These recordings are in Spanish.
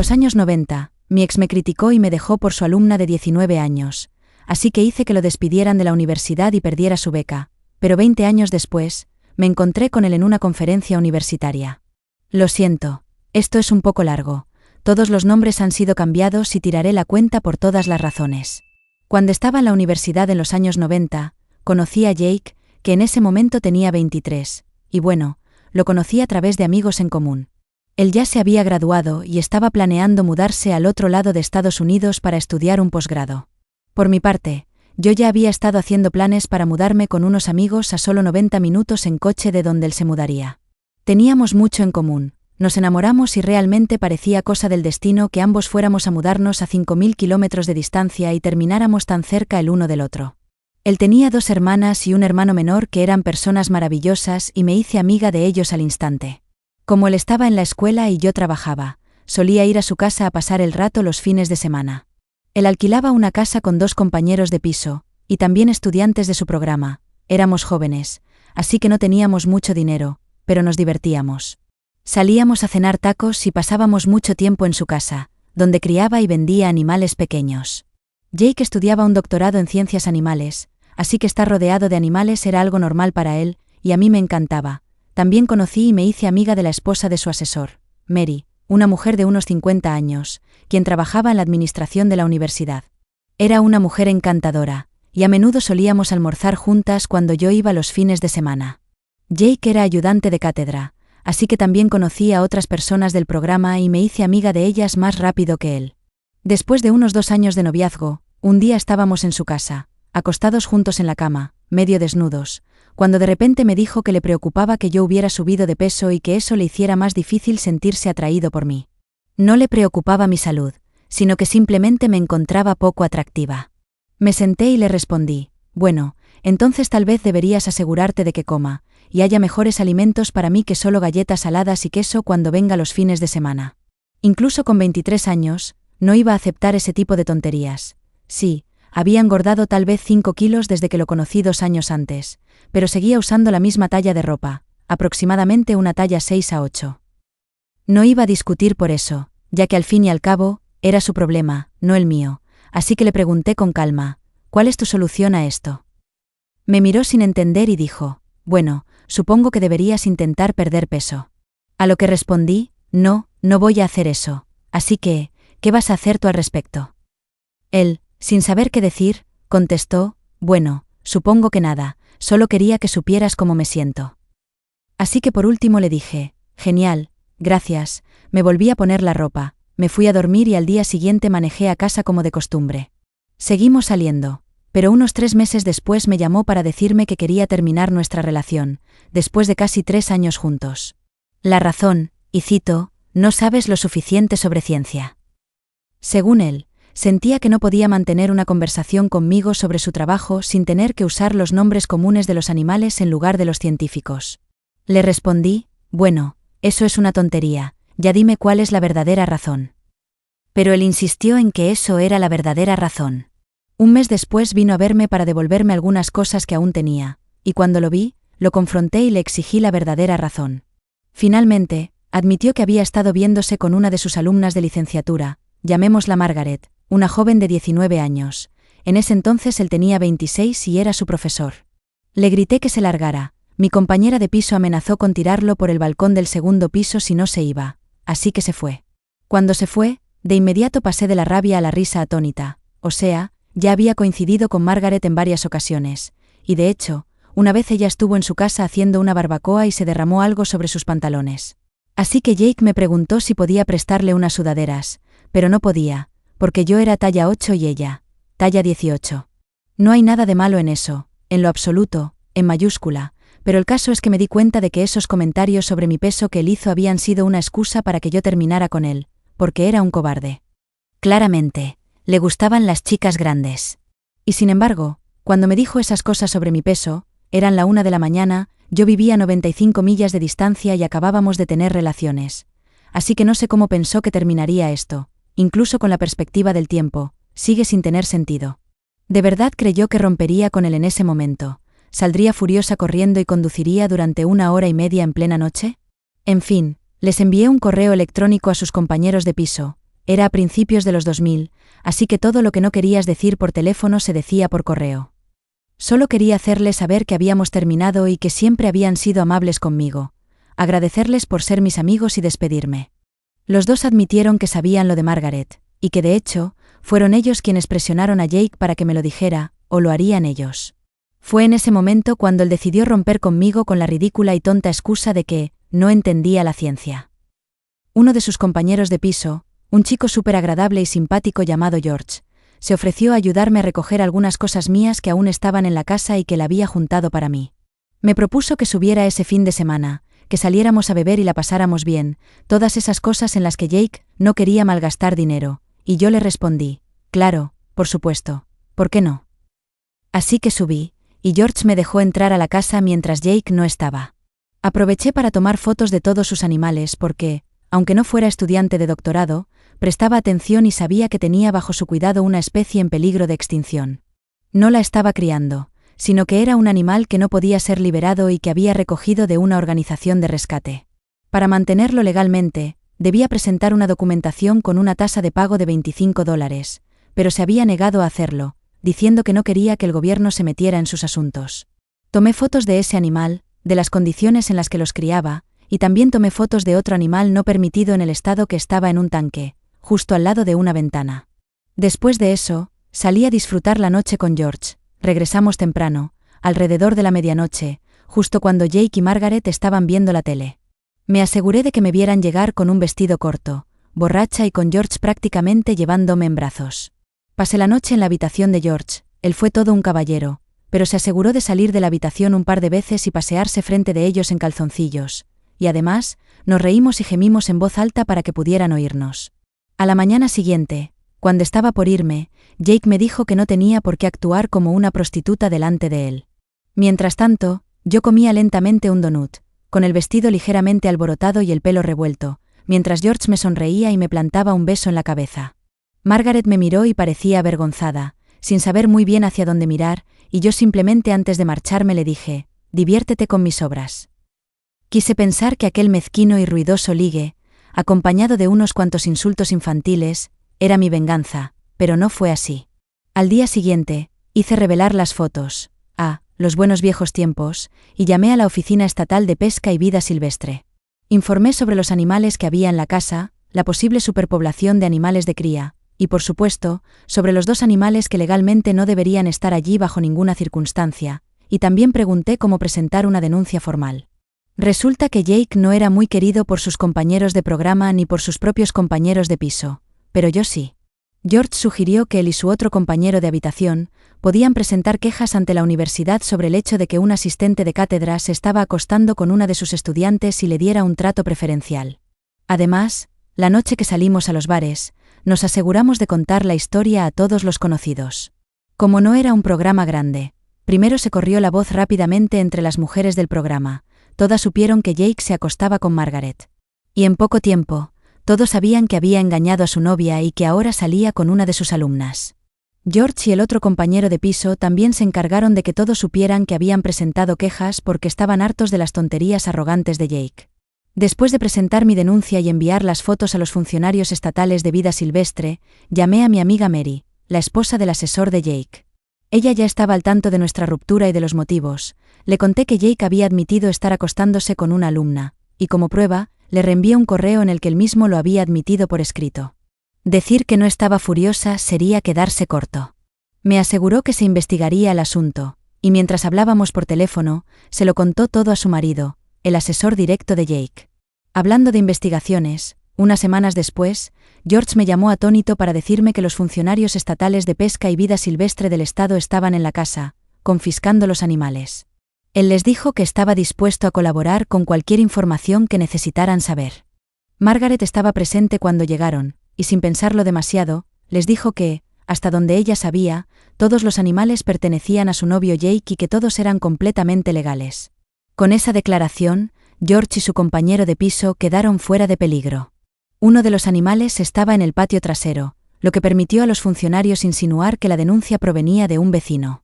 los años 90, mi ex me criticó y me dejó por su alumna de 19 años, así que hice que lo despidieran de la universidad y perdiera su beca, pero 20 años después, me encontré con él en una conferencia universitaria. Lo siento, esto es un poco largo, todos los nombres han sido cambiados y tiraré la cuenta por todas las razones. Cuando estaba en la universidad en los años 90, conocí a Jake, que en ese momento tenía 23, y bueno, lo conocí a través de amigos en común. Él ya se había graduado y estaba planeando mudarse al otro lado de Estados Unidos para estudiar un posgrado. Por mi parte, yo ya había estado haciendo planes para mudarme con unos amigos a solo 90 minutos en coche de donde él se mudaría. Teníamos mucho en común, nos enamoramos y realmente parecía cosa del destino que ambos fuéramos a mudarnos a 5.000 kilómetros de distancia y termináramos tan cerca el uno del otro. Él tenía 2 hermanas y un hermano menor que eran personas maravillosas y me hice amiga de ellos al instante. Como él estaba en la escuela y yo trabajaba, solía ir a su casa a pasar el rato los fines de semana. Él alquilaba una casa con 2 compañeros de piso, y también estudiantes de su programa. Éramos jóvenes, así que no teníamos mucho dinero, pero nos divertíamos. Salíamos a cenar tacos y pasábamos mucho tiempo en su casa, donde criaba y vendía animales pequeños. Jake estudiaba un doctorado en ciencias animales, así que estar rodeado de animales era algo normal para él, y a mí me encantaba. También conocí y me hice amiga de la esposa de su asesor, Mary, una mujer de unos 50 años, quien trabajaba en la administración de la universidad. Era una mujer encantadora, y a menudo solíamos almorzar juntas cuando yo iba los fines de semana. Jake era ayudante de cátedra, así que también conocí a otras personas del programa y me hice amiga de ellas más rápido que él. Después de unos 2 años de noviazgo, un día estábamos en su casa, acostados juntos en la cama, medio desnudos, cuando de repente me dijo que le preocupaba que yo hubiera subido de peso y que eso le hiciera más difícil sentirse atraído por mí. No le preocupaba mi salud, sino que simplemente me encontraba poco atractiva. Me senté y le respondí, bueno, entonces tal vez deberías asegurarte de que coma, y haya mejores alimentos para mí que solo galletas saladas y queso cuando venga los fines de semana. Incluso con 23 años, no iba a aceptar ese tipo de tonterías. Sí, había engordado tal vez 5 kilos desde que lo conocí 2 años antes, pero seguía usando la misma talla de ropa, aproximadamente una talla 6 a 8. No iba a discutir por eso, ya que al fin y al cabo, era su problema, no el mío, así que le pregunté con calma, ¿cuál es tu solución a esto? Me miró sin entender y dijo, bueno, supongo que deberías intentar perder peso. A lo que respondí, no voy a hacer eso, así que, ¿qué vas a hacer tú al respecto? Él, sin saber qué decir, contestó, bueno, supongo que nada, solo quería que supieras cómo me siento. Así que por último le dije, genial, gracias, me volví a poner la ropa, me fui a dormir y al día siguiente manejé a casa como de costumbre. Seguimos saliendo, pero unos 3 meses después me llamó para decirme que quería terminar nuestra relación, después de casi 3 años juntos. La razón, y cito, no sabes lo suficiente sobre ciencia. Según él, sentía que no podía mantener una conversación conmigo sobre su trabajo sin tener que usar los nombres comunes de los animales en lugar de los científicos. Le respondí, bueno, eso es una tontería, ya dime cuál es la verdadera razón. Pero él insistió en que eso era la verdadera razón. Un mes después vino a verme para devolverme algunas cosas que aún tenía, y cuando lo vi, lo confronté y le exigí la verdadera razón. Finalmente, admitió que había estado viéndose con una de sus alumnas de licenciatura, llamémosla Margaret, una joven de 19 años. En ese entonces él tenía 26 y era su profesor. Le grité que se largara. Mi compañera de piso amenazó con tirarlo por el balcón del segundo piso si no se iba, así que se fue. Cuando se fue, de inmediato pasé de la rabia a la risa atónita, o sea, ya había coincidido con Margaret en varias ocasiones, y de hecho, una vez ella estuvo en su casa haciendo una barbacoa y se derramó algo sobre sus pantalones. Así que Jake me preguntó si podía prestarle unas sudaderas, pero no podía, porque yo era talla 8 y ella, talla 18. No hay nada de malo en eso, en lo absoluto, en mayúscula, pero el caso es que me di cuenta de que esos comentarios sobre mi peso que él hizo habían sido una excusa para que yo terminara con él, porque era un cobarde. Claramente, le gustaban las chicas grandes. Y sin embargo, cuando me dijo esas cosas sobre mi peso, eran la 1 de la mañana, yo vivía a 95 millas de distancia y acabábamos de tener relaciones. Así que no sé cómo pensó que terminaría esto. Incluso con la perspectiva del tiempo, sigue sin tener sentido. De verdad creyó que rompería con él en ese momento. ¿Saldría furiosa corriendo y conduciría durante 1 hora y media en plena noche? En fin, les envié un correo electrónico a sus compañeros de piso, Era a principios de los 2000, así que todo lo que no querías decir por teléfono se decía por correo. Solo quería hacerles saber que habíamos terminado y que siempre habían sido amables conmigo, agradecerles por ser mis amigos y despedirme. Los dos admitieron que sabían lo de Margaret, y que de hecho, fueron ellos quienes presionaron a Jake para que me lo dijera, o lo harían ellos. Fue en ese momento cuando él decidió romper conmigo con la ridícula y tonta excusa de que no entendía la ciencia. Uno de sus compañeros de piso, un chico súper agradable y simpático llamado George, se ofreció a ayudarme a recoger algunas cosas mías que aún estaban en la casa y que él había juntado para mí. Me propuso que subiera ese fin de semana, que saliéramos a beber y la pasáramos bien, todas esas cosas en las que Jake no quería malgastar dinero, y yo le respondí, claro, por supuesto, ¿por qué no? Así que subí, y George me dejó entrar a la casa mientras Jake no estaba. Aproveché para tomar fotos de todos sus animales porque, aunque no fuera estudiante de doctorado, prestaba atención y sabía que tenía bajo su cuidado una especie en peligro de extinción. No la estaba criando, sino que era un animal que no podía ser liberado y que había recogido de una organización de rescate. Para mantenerlo legalmente, debía presentar una documentación con una tasa de pago de $25, pero se había negado a hacerlo, diciendo que no quería que el gobierno se metiera en sus asuntos. Tomé fotos de ese animal, de las condiciones en las que los criaba, y también tomé fotos de otro animal no permitido en el estado que estaba en un tanque, justo al lado de una ventana. Después de eso, salí a disfrutar la noche con George. Regresamos temprano, alrededor de la medianoche, justo cuando Jake y Margaret estaban viendo la tele. Me aseguré de que me vieran llegar con un vestido corto, borracha y con George prácticamente llevándome en brazos. Pasé la noche en la habitación de George, él fue todo un caballero, pero se aseguró de salir de la habitación un par de veces y pasearse frente de ellos en calzoncillos, y además, nos reímos y gemimos en voz alta para que pudieran oírnos. A la mañana siguiente, cuando estaba por irme, Jake me dijo que no tenía por qué actuar como una prostituta delante de él. Mientras tanto, yo comía lentamente un donut, con el vestido ligeramente alborotado y el pelo revuelto, mientras George me sonreía y me plantaba un beso en la cabeza. Margaret me miró y parecía avergonzada, sin saber muy bien hacia dónde mirar, y yo simplemente antes de marcharme le dije, diviértete con mis obras. Quise pensar que aquel mezquino y ruidoso ligue, acompañado de unos cuantos insultos infantiles, era mi venganza, pero no fue así. Al día siguiente, hice revelar las fotos, los buenos viejos tiempos, y llamé a la Oficina Estatal de Pesca y Vida Silvestre. Informé sobre los animales que había en la casa, la posible superpoblación de animales de cría, y por supuesto, sobre los 2 animales que legalmente no deberían estar allí bajo ninguna circunstancia, y también pregunté cómo presentar una denuncia formal. Resulta que Jake no era muy querido por sus compañeros de programa ni por sus propios compañeros de piso, pero yo sí. George sugirió que él y su otro compañero de habitación podían presentar quejas ante la universidad sobre el hecho de que un asistente de cátedra se estaba acostando con una de sus estudiantes y le diera un trato preferencial. Además, la noche que salimos a los bares, nos aseguramos de contar la historia a todos los conocidos. Como no era un programa grande, primero se corrió la voz rápidamente entre las mujeres del programa, todas supieron que Jake se acostaba con Margaret. Y en poco tiempo, todos sabían que había engañado a su novia y que ahora salía con una de sus alumnas. George y el otro compañero de piso también se encargaron de que todos supieran que habían presentado quejas porque estaban hartos de las tonterías arrogantes de Jake. Después de presentar mi denuncia y enviar las fotos a los funcionarios estatales de vida silvestre, llamé a mi amiga Mary, la esposa del asesor de Jake. Ella ya estaba al tanto de nuestra ruptura y de los motivos. Le conté que Jake había admitido estar acostándose con una alumna, y como prueba, le reenvié un correo en el que él mismo lo había admitido por escrito. Decir que no estaba furiosa sería quedarse corto. Me aseguró que se investigaría el asunto, y mientras hablábamos por teléfono, se lo contó todo a su marido, el asesor directo de Jake. Hablando de investigaciones, unas semanas después, George me llamó atónito para decirme que los funcionarios estatales de pesca y vida silvestre del estado estaban en la casa, confiscando los animales. Él les dijo que estaba dispuesto a colaborar con cualquier información que necesitaran saber. Margaret estaba presente cuando llegaron, y sin pensarlo demasiado, les dijo que, hasta donde ella sabía, todos los animales pertenecían a su novio Jake y que todos eran completamente legales. Con esa declaración, George y su compañero de piso quedaron fuera de peligro. Uno de los animales estaba en el patio trasero, lo que permitió a los funcionarios insinuar que la denuncia provenía de un vecino.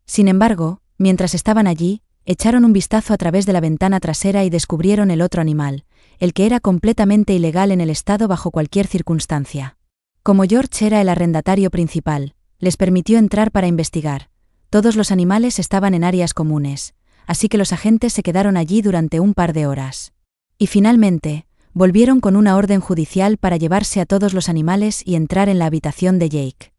Sin embargo, mientras estaban allí, echaron un vistazo a través de la ventana trasera y descubrieron el otro animal, el que era completamente ilegal en el estado bajo cualquier circunstancia. Como George era el arrendatario principal, les permitió entrar para investigar. Todos los animales estaban en áreas comunes, así que los agentes se quedaron allí durante un par de horas. Y finalmente, volvieron con una orden judicial para llevarse a todos los animales y entrar en la habitación de Jake.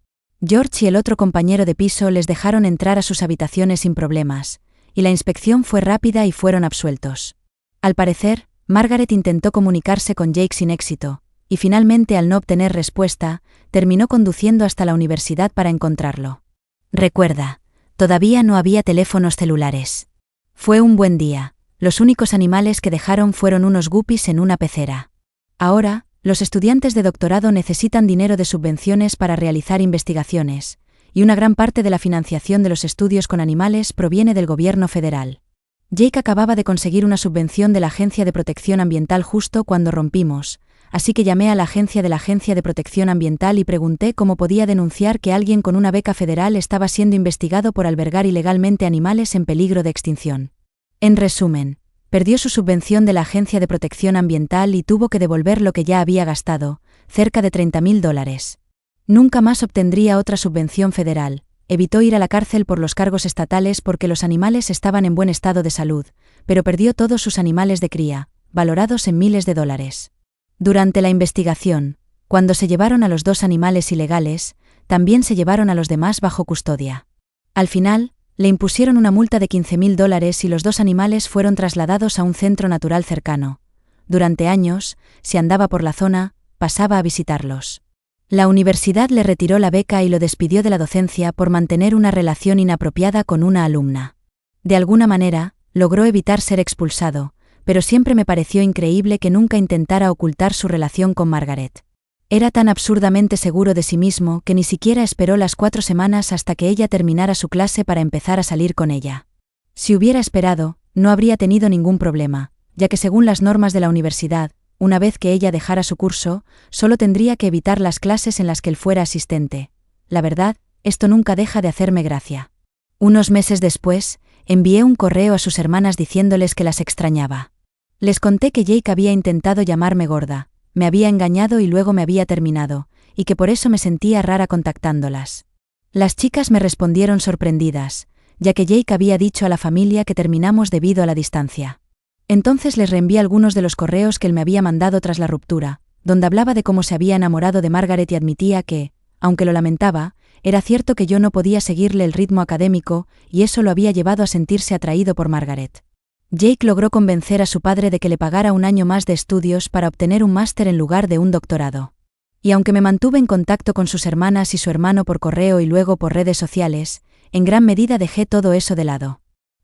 George y el otro compañero de piso les dejaron entrar a sus habitaciones sin problemas, y la inspección fue rápida y fueron absueltos. Al parecer, Margaret intentó comunicarse con Jake sin éxito, y finalmente, al no obtener respuesta, terminó conduciendo hasta la universidad para encontrarlo. Recuerda, todavía no había teléfonos celulares. Fue un buen día. Los únicos animales que dejaron fueron unos guppies en una pecera. Ahora, los estudiantes de doctorado necesitan dinero de subvenciones para realizar investigaciones, y una gran parte de la financiación de los estudios con animales proviene del gobierno federal. Jake acababa de conseguir una subvención de la Agencia de Protección Ambiental justo cuando rompimos, así que llamé a la Agencia de Protección Ambiental y pregunté cómo podía denunciar que alguien con una beca federal estaba siendo investigado por albergar ilegalmente animales en peligro de extinción. En resumen, perdió su subvención de la Agencia de Protección Ambiental y tuvo que devolver lo que ya había gastado, cerca de $30,000. Nunca más obtendría otra subvención federal. Evitó ir a la cárcel por los cargos estatales porque los animales estaban en buen estado de salud, pero perdió todos sus animales de cría, valorados en miles de dólares. Durante la investigación, cuando se llevaron a los 2 animales ilegales, también se llevaron a los demás bajo custodia. Al final, le impusieron una multa de $15,000 y los 2 animales fueron trasladados a un centro natural cercano. Durante años, si andaba por la zona, pasaba a visitarlos. La universidad le retiró la beca y lo despidió de la docencia por mantener una relación inapropiada con una alumna. De alguna manera, logró evitar ser expulsado, pero siempre me pareció increíble que nunca intentara ocultar su relación con Margaret. Era tan absurdamente seguro de sí mismo que ni siquiera esperó las 4 semanas hasta que ella terminara su clase para empezar a salir con ella. Si hubiera esperado, no habría tenido ningún problema, ya que según las normas de la universidad, una vez que ella dejara su curso, solo tendría que evitar las clases en las que él fuera asistente. La verdad, esto nunca deja de hacerme gracia. Unos meses después, envié un correo a sus hermanas diciéndoles que las extrañaba. Les conté que Jake había intentado llamarme gorda, me había engañado y luego me había terminado, y que por eso me sentía rara contactándolas. Las chicas me respondieron sorprendidas, ya que Jake había dicho a la familia que terminamos debido a la distancia. Entonces les reenvié algunos de los correos que él me había mandado tras la ruptura, donde hablaba de cómo se había enamorado de Margaret y admitía que, aunque lo lamentaba, era cierto que yo no podía seguirle el ritmo académico y eso lo había llevado a sentirse atraído por Margaret. Jake logró convencer a su padre de que le pagara un año más de estudios para obtener un máster en lugar de un doctorado. Y aunque me mantuve en contacto con sus hermanas y su hermano por correo y luego por redes sociales, en gran medida dejé todo eso de lado.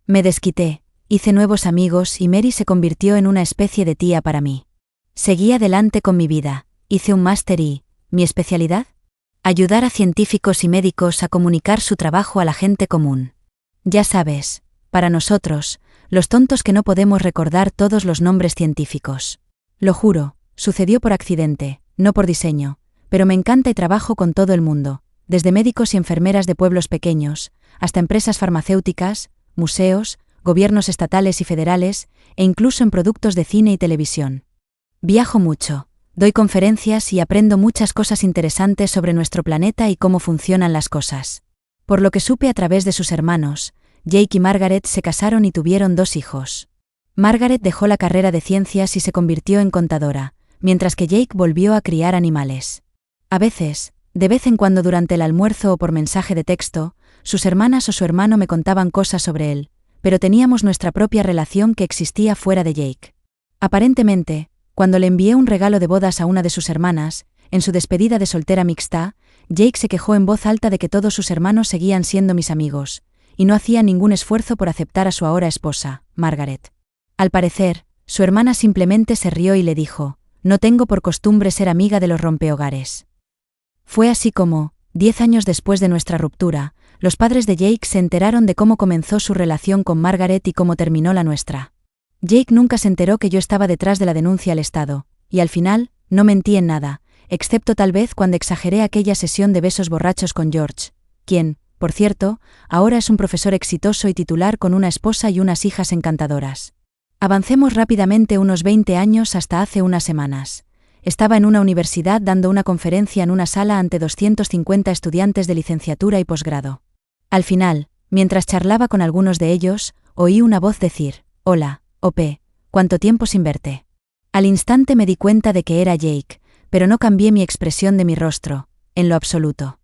Me desquité. Hice nuevos amigos y Mary se convirtió en una especie de tía para mí. Seguí adelante con mi vida, hice un máster y, ¿mi especialidad? Ayudar a científicos y médicos a comunicar su trabajo a la gente común. Ya sabes, para nosotros, los tontos que no podemos recordar todos los nombres científicos. Lo juro, sucedió por accidente, no por diseño, pero me encanta y trabajo con todo el mundo, desde médicos y enfermeras de pueblos pequeños, hasta empresas farmacéuticas, museos, gobiernos estatales y federales, e incluso en productos de cine y televisión. Viajo mucho, doy conferencias y aprendo muchas cosas interesantes sobre nuestro planeta y cómo funcionan las cosas. Por lo que supe a través de sus hermanos, Jake y Margaret se casaron y tuvieron 2 hijos. Margaret dejó la carrera de ciencias y se convirtió en contadora, mientras que Jake volvió a criar animales. A veces, de vez en cuando durante el almuerzo o por mensaje de texto, sus hermanas o su hermano me contaban cosas sobre él, pero teníamos nuestra propia relación que existía fuera de Jake. Aparentemente, cuando le envié un regalo de bodas a una de sus hermanas, en su despedida de soltera mixta, Jake se quejó en voz alta de que todos sus hermanos seguían siendo mis amigos, y no hacía ningún esfuerzo por aceptar a su ahora esposa, Margaret. Al parecer, su hermana simplemente se rió y le dijo, «No tengo por costumbre ser amiga de los rompehogares». Fue así como, 10 años después de nuestra ruptura, los padres de Jake se enteraron de cómo comenzó su relación con Margaret y cómo terminó la nuestra. Jake nunca se enteró que yo estaba detrás de la denuncia al Estado, y al final, no mentí en nada, excepto tal vez cuando exageré aquella sesión de besos borrachos con George, quien, por cierto, ahora es un profesor exitoso y titular con una esposa y unas hijas encantadoras. Avancemos rápidamente unos 20 años hasta hace unas semanas. estaba en una universidad dando una conferencia en una sala ante 250 estudiantes de licenciatura y posgrado. Al final, mientras charlaba con algunos de ellos, oí una voz decir: «Hola, OP, ¿cuánto tiempo sin verte?». Al instante me di cuenta de que era Jake, pero no cambié mi expresión de mi rostro, en lo absoluto.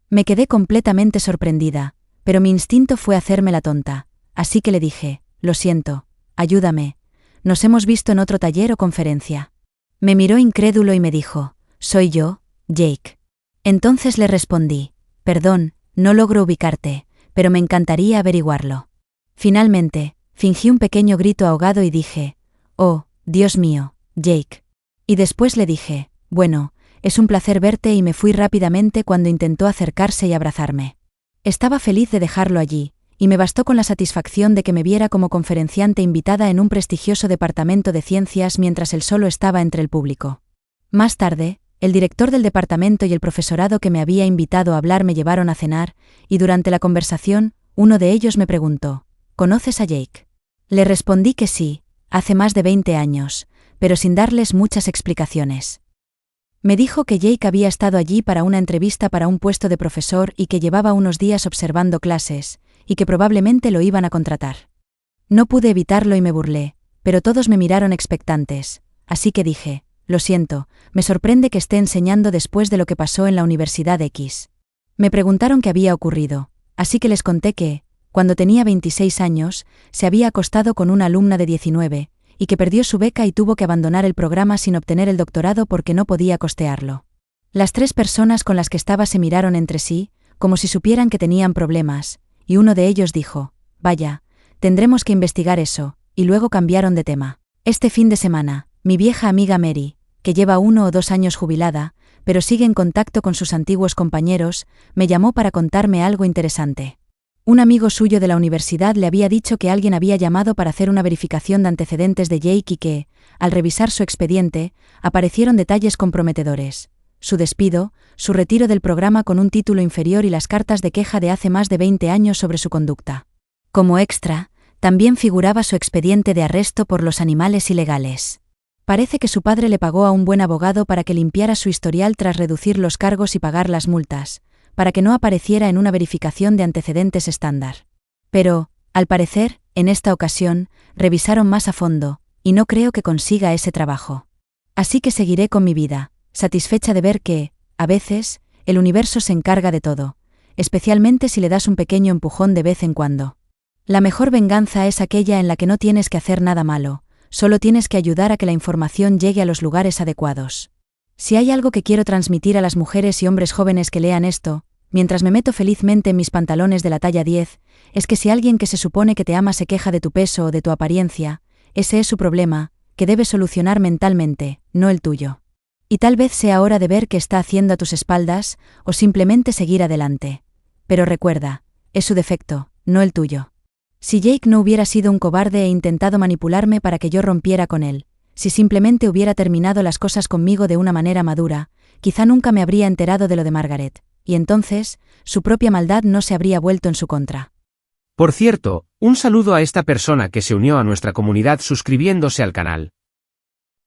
Me quedé completamente sorprendida, pero mi instinto fue hacerme la tonta, así que le dije: «Lo siento, ayúdame. Nos hemos visto en otro taller o conferencia». Me miró incrédulo y me dijo: «¿Soy yo, Jake?». Entonces le respondí: «Perdón, no logro ubicarte, pero me encantaría averiguarlo». Finalmente, fingí un pequeño grito ahogado y dije: «Oh, Dios mío, Jake». Y después le dije: «Bueno, es un placer verte», y me fui rápidamente cuando intentó acercarse y abrazarme. Estaba feliz de dejarlo allí, y me bastó con la satisfacción de que me viera como conferenciante invitada en un prestigioso departamento de ciencias mientras él solo estaba entre el público. Más tarde, el director del departamento y el profesorado que me había invitado a hablar me llevaron a cenar, y durante la conversación, uno de ellos me preguntó: «¿Conoces a Jake?». Le respondí que sí, hace más de 20 años, pero sin darles muchas explicaciones. Me dijo que Jake había estado allí para una entrevista para un puesto de profesor y que llevaba unos días observando clases, y que probablemente lo iban a contratar. No pude evitarlo y me burlé, pero todos me miraron expectantes, así que dije: «Lo siento, me sorprende que esté enseñando después de lo que pasó en la Universidad X». Me preguntaron qué había ocurrido, así que les conté que, cuando tenía 26 años, se había acostado con una alumna de 19, y que perdió su beca y tuvo que abandonar el programa sin obtener el doctorado porque no podía costearlo. Las 3 personas con las que estaba se miraron entre sí, como si supieran que tenían problemas, y uno de ellos dijo: «Vaya, tendremos que investigar eso», y luego cambiaron de tema. Este fin de semana, mi vieja amiga Mary, que lleva 1 o 2 años jubilada, pero sigue en contacto con sus antiguos compañeros, me llamó para contarme algo interesante. Un amigo suyo de la universidad le había dicho que alguien había llamado para hacer una verificación de antecedentes de Jake y que, al revisar su expediente, aparecieron detalles comprometedores: su despido, su retiro del programa con un título inferior y las cartas de queja de hace más de 20 años sobre su conducta. Como extra, también figuraba su expediente de arresto por los animales ilegales. Parece que su padre le pagó a un buen abogado para que limpiara su historial tras reducir los cargos y pagar las multas, para que no apareciera en una verificación de antecedentes estándar. Pero, al parecer, en esta ocasión, revisaron más a fondo, y no creo que consiga ese trabajo. Así que seguiré con mi vida, satisfecha de ver que, a veces, el universo se encarga de todo, especialmente si le das un pequeño empujón de vez en cuando. La mejor venganza es aquella en la que no tienes que hacer nada malo, solo tienes que ayudar a que la información llegue a los lugares adecuados. Si hay algo que quiero transmitir a las mujeres y hombres jóvenes que lean esto, mientras me meto felizmente en mis pantalones de la talla 10, es que si alguien que se supone que te ama se queja de tu peso o de tu apariencia, ese es su problema, que debes solucionar mentalmente, no el tuyo. Y tal vez sea hora de ver qué está haciendo a tus espaldas, o simplemente seguir adelante. Pero recuerda, es su defecto, no el tuyo. Si Jake no hubiera sido un cobarde e intentado manipularme para que yo rompiera con él, si simplemente hubiera terminado las cosas conmigo de una manera madura, quizá nunca me habría enterado de lo de Margaret, y entonces, su propia maldad no se habría vuelto en su contra. Por cierto, un saludo a esta persona que se unió a nuestra comunidad suscribiéndose al canal.